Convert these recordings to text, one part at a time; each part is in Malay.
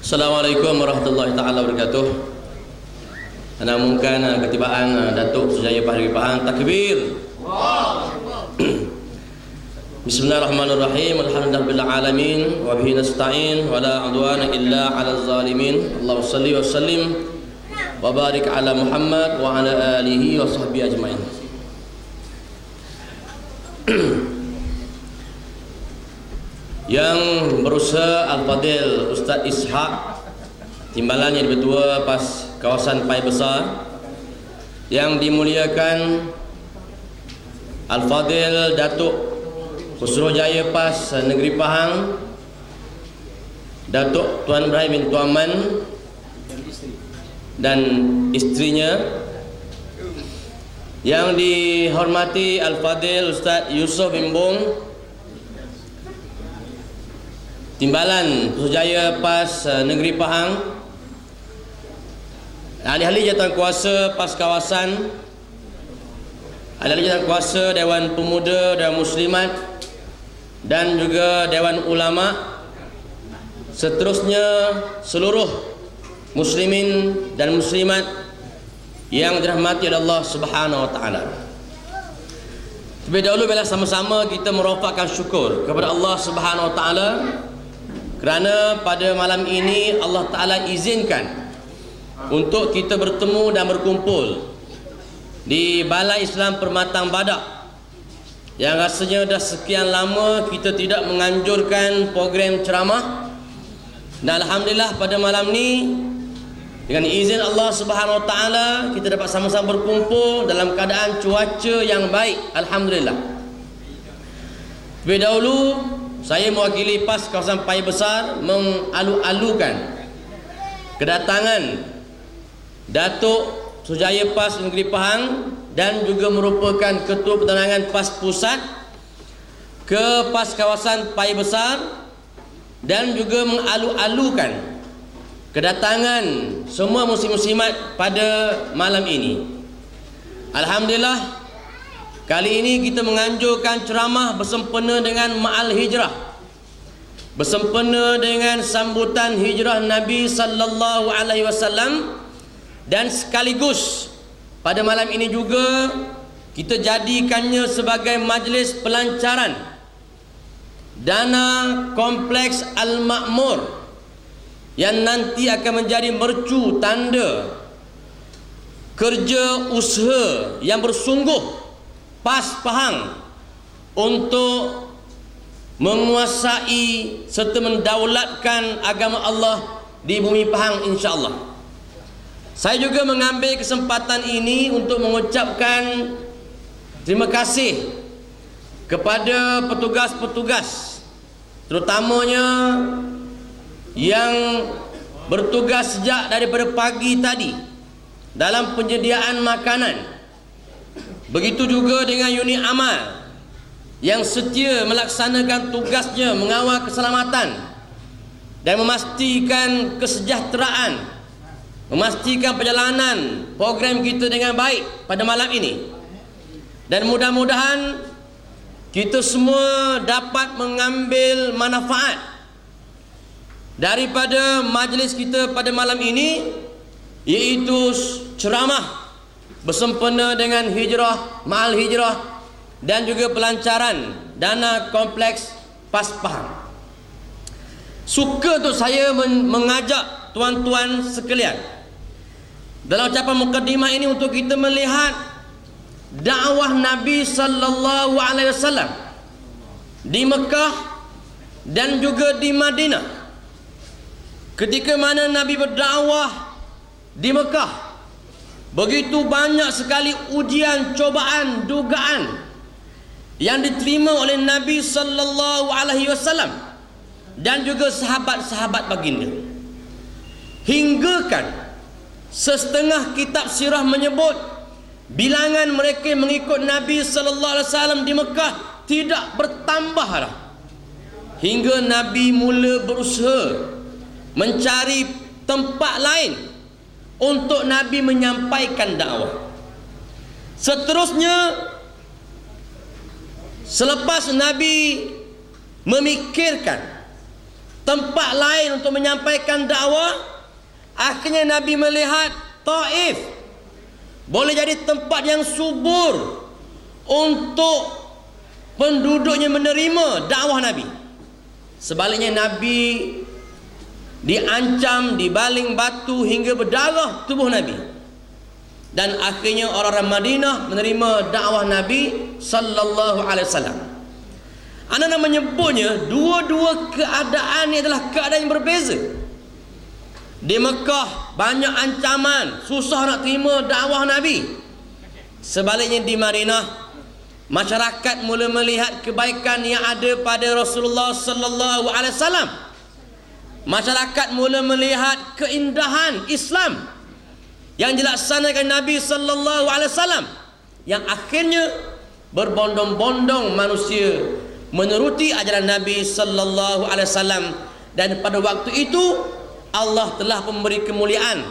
Assalamualaikum warahmatullahi taala wabarakatuh. Ana mungkin ketibaan Datuk Sujaya Pahri Pahang takbir. Bismillahirrahmanirrahim. Alhamdulillahil alamin wa bihi nasta'in wa la udwana illa 'alal zalimin. Allahumma shalli wa sallim wa barik ala Muhammad wa ala alihi wa sahbihi ajmain. Yang berusaha Al-Fadil Ustaz Ishaq, timbalan yang berdua pas kawasan Pai Besar, yang dimuliakan Al-Fadil Datuk Khusrojaya Pas Negeri Pahang, Datuk Tuan Ibrahim bin Tuaman dan istrinya, yang dihormati Al-Fadil Ustaz Yusuf bin Bong, timbalan Khusrojaya Pas Negeri Pahang, ahli-ahli jawatan kuasa Pas kawasan, ahli-ahli jawatan kuasa Dewan Pemuda dan Muslimat dan juga Dewan Ulama, seterusnya seluruh muslimin dan muslimat yang dirahmati oleh Allah Subhanahu wa taala. Terlebih dahulu bila sama-sama kita merofakkan syukur kepada Allah Subhanahu wa taala kerana pada malam ini Allah Ta'ala izinkan untuk kita bertemu dan berkumpul di Balai Islam Permatang Badak, yang rasanya dah sekian lama kita tidak menganjurkan program ceramah. Dan Alhamdulillah pada malam ni dengan izin Allah Subhanahu Wa Ta'ala kita dapat sama-sama berkumpul dalam keadaan cuaca yang baik, Alhamdulillah. Terlebih dahulu saya mewakili PAS kawasan Pai Besar mengalu-alukan kedatangan Datuk Sujaya PAS Negeri Pahang dan juga merupakan Ketua Penerangan PAS Pusat ke PAS kawasan Pai Besar, dan juga mengalu-alukan kedatangan semua muslim-muslimat pada malam ini. Alhamdulillah, kali ini kita menganjurkan ceramah bersempena dengan Ma'al Hijrah, bersempena dengan sambutan hijrah Nabi sallallahu alaihi wasallam, dan sekaligus pada malam ini juga kita jadikannya sebagai majlis pelancaran dana kompleks Al-Makmur yang nanti akan menjadi mercu tanda kerja usaha yang bersungguh PAS Pahang untuk menguasai serta mendaulatkan agama Allah di bumi Pahang, insya-Allah. Saya juga mengambil kesempatan ini untuk mengucapkan terima kasih kepada petugas-petugas, terutamanya yang bertugas sejak daripada pagi tadi dalam penyediaan makanan. Begitu juga dengan unit amal yang setia melaksanakan tugasnya mengawal keselamatan dan memastikan kesejahteraan, memastikan perjalanan program kita dengan baik pada malam ini. Dan mudah-mudahan kita semua dapat mengambil manfaat daripada majlis kita pada malam ini, iaitu ceramah bersempena dengan hijrah, Ma'al Hijrah, dan juga pelancaran dana kompleks PAS Pahang. Suka untuk saya mengajak tuan-tuan sekalian dalam ucapan mukadimah ini untuk kita melihat dakwah Nabi sallallahu alaihi wasallam di Mekah dan juga di Madinah. Ketika mana Nabi berdakwah di Mekah, begitu banyak sekali ujian, cobaan, dugaan yang diterima oleh Nabi sallallahu alaihi wasallam dan juga sahabat-sahabat baginda. Hinggakan setengah kitab sirah menyebut bilangan mereka yang mengikut Nabi sallallahu alaihi wasallam di Mekah tidak bertambah dah, hingga Nabi mula berusaha mencari tempat lain untuk Nabi menyampaikan dakwah. Seterusnya, selepas Nabi memikirkan tempat lain untuk menyampaikan dakwah. Akhirnya Nabi melihat Taif boleh jadi tempat yang subur untuk penduduknya menerima dakwah Nabi. Sebaliknya Nabi diancam, dibaling batu hingga berdarah tubuh Nabi. Dan akhirnya orang-orang Madinah menerima dakwah Nabi sallallahu alaihi wasallam. Anda nak menyebutnya dua-dua keadaan ini adalah keadaan yang berbeza. Di Mekah banyak ancaman, susah nak terima dakwah Nabi. Sebaliknya di Madinah, masyarakat mula melihat kebaikan yang ada pada Rasulullah sallallahu alaihi wasallam. Masyarakat mula melihat keindahan Islam yang dilaksanakan Nabi sallallahu alaihi wasallam, yang akhirnya berbondong-bondong manusia menuruti ajaran Nabi sallallahu alaihi wasallam. Dan pada waktu itu Allah telah memberi kemuliaan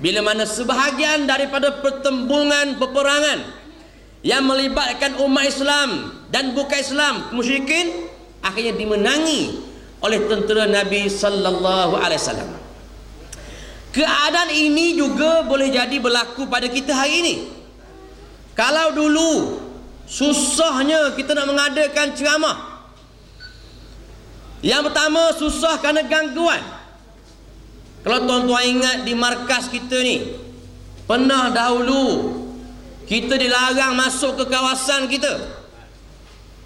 bila mana sebahagian daripada pertembungan peperangan yang melibatkan umat Islam dan bukan Islam, musyrikin, akhirnya dimenangi oleh tentera Nabi sallallahu alaihi wasallam. Keadaan ini juga boleh jadi berlaku pada kita hari ini. Kalau dulu susahnya kita nak mengadakan ceramah, yang pertama susah kerana gangguan. Kalau tuan-tuan ingat di markas kita ni, pernah dahulu kita dilarang masuk ke kawasan kita.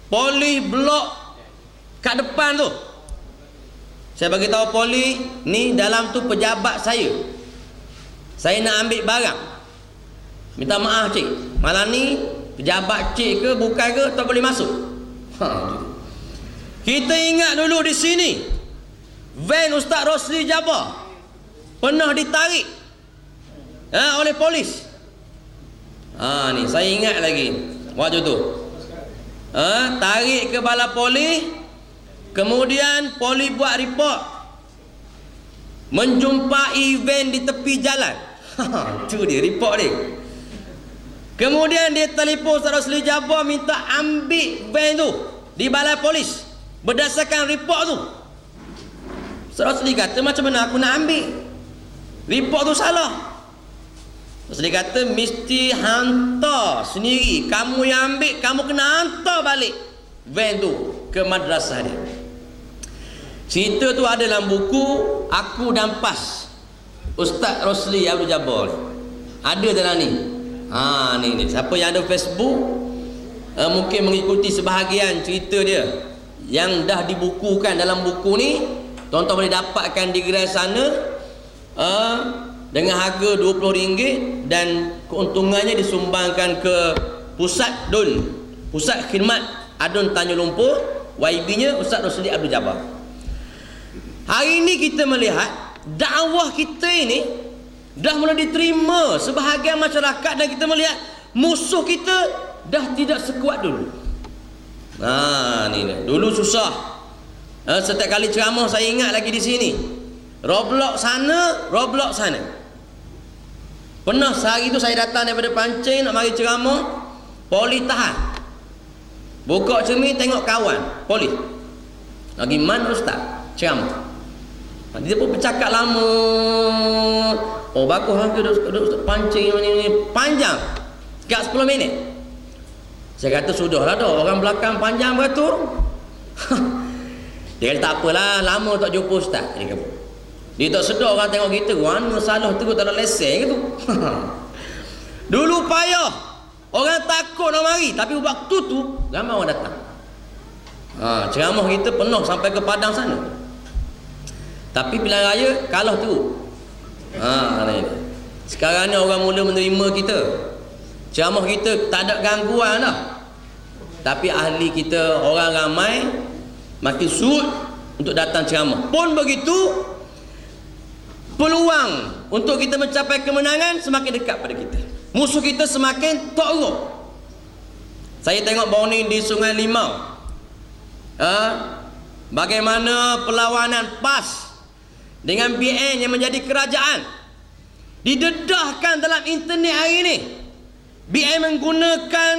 Polis blok kat depan tu. Saya bagi tahu polis ni, dalam tu pejabat saya. Saya nak ambil barang. Minta maaf cik, malam ni pejabat cik ke bukan ke tak boleh masuk. Kita ingat dulu di sini van Ustaz Rosli Jabar pernah ditarik oleh polis. Ni saya ingat lagi waktu tu. Tarik ke bala polis, kemudian polis buat report menjumpai van di tepi jalan. Tu dia report dia. Kemudian dia telefon Ustaz Rosli Jabar minta ambil van tu di balai polis berdasarkan report tu. Ustaz Rosli kata, macam mana aku nak ambil? Report tu salah. Ustaz kata, mesti hantar sendiri. Kamu yang ambil, kamu kena hantar balik van tu ke madrasah dia. Cerita tu ada dalam buku Aku dan PAS Ustaz Rosli Abdul Jabbar. Ada dalam ni. Ni. Siapa yang ada Facebook mungkin mengikuti sebahagian cerita dia yang dah dibukukan dalam buku ni. Tuan-tuan boleh dapatkan di gerai sana dengan harga RM20 dan keuntungannya disumbangkan ke Pusat DUN, Pusat Khidmat Adun Tanjung Lumpur. YB-nya Ustaz Rosli Abdul Jabbar. Hari ini kita melihat dakwah kita ini dah mula diterima sebahagian masyarakat, dan kita melihat musuh kita dah tidak sekuat dulu. Ni dulu susah. Setiap kali ceramah saya ingat lagi di sini. Roblok sana, roblok sana. Pernah sehari tu saya datang daripada Pancing nak mari ceramah, polis tahan. Buka cermin tengok kawan, polis. Lagi mana ustaz? Ceramah. Dia pun bercakap lama. Oh bagus lah ke Ustaz Pancing ni panjang. Dekat 10 minit. Saya kata sudahlah dah, orang belakang panjang beratur. Dia kata tak apalah, lama tak jumpa ustaz. Dia tak sedar orang tengok kita, mana salah tu tak ada lesen ke tu. Dulu payah, orang takut nak mari, tapi waktu tu ramai orang datang. Ceramah kita penuh sampai ke Padang sana. Tapi pilihan raya kalah tu. Sekarang ni orang mula menerima kita. Ceramah kita tak ada gangguan dah. Tapi ahli kita orang ramai makin surut untuk datang ceramah. Pun begitu, peluang untuk kita mencapai kemenangan semakin dekat pada kita. Musuh kita semakin teruk. Saya tengok baru ni di Sungai Limau, bagaimana perlawanan PAS dengan BN yang menjadi kerajaan didedahkan dalam internet hari ini. BN menggunakan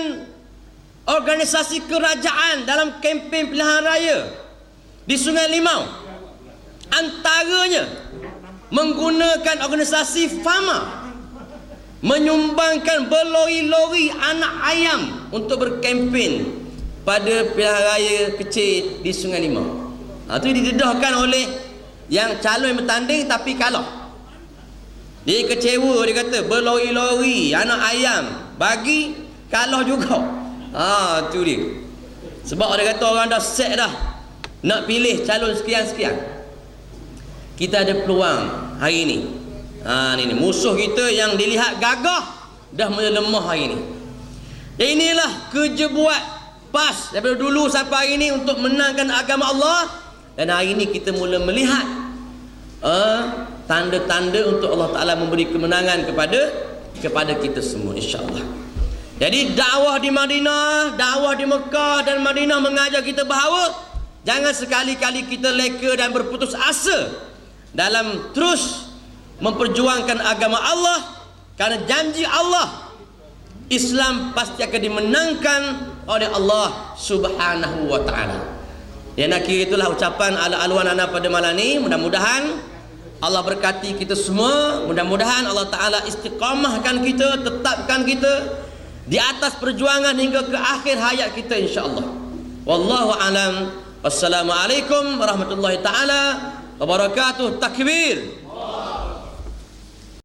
organisasi kerajaan dalam kempen pilihan raya di Sungai Limau. Antaranya menggunakan organisasi FAMA menyumbangkan berlori-lori anak ayam untuk berkempen pada pilihan raya kecil di Sungai Limau. Itu didedahkan oleh yang calon yang bertanding tapi kalah. Dia kecewa, dia kata berlori-lori anak ayam bagi kalah juga. Tu dia. Sebab dia kata orang dah set dah nak pilih calon sekian-sekian. Kita ada peluang hari ini. Ni musuh kita yang dilihat gagah dah mula lemah hari ini. Dan inilah kerja buat PAS daripada dulu sampai hari ini untuk menangkan agama Allah. Dan hari ini kita mula melihat tanda-tanda untuk Allah Ta'ala memberi kemenangan kepada kita semua, insya-Allah. Jadi dakwah di Madinah, dakwah di Mekah dan Madinah mengajar kita bahawa jangan sekali-kali kita leka dan berputus asa dalam terus memperjuangkan agama Allah, kerana janji Allah, Islam pasti akan dimenangkan oleh Allah Subhanahu wa Ta'ala. Dan akhir itulah ucapan ala-aluan ana pada malam ini. Mudah-mudahan Allah berkati kita semua. Mudah-mudahan Allah Ta'ala istiqamahkan kita, tetapkan kita di atas perjuangan hingga ke akhir hayat kita, insya-Allah. Wallahu alam. Wassalamualaikum warahmatullahi taala wabarakatuh. Takbir.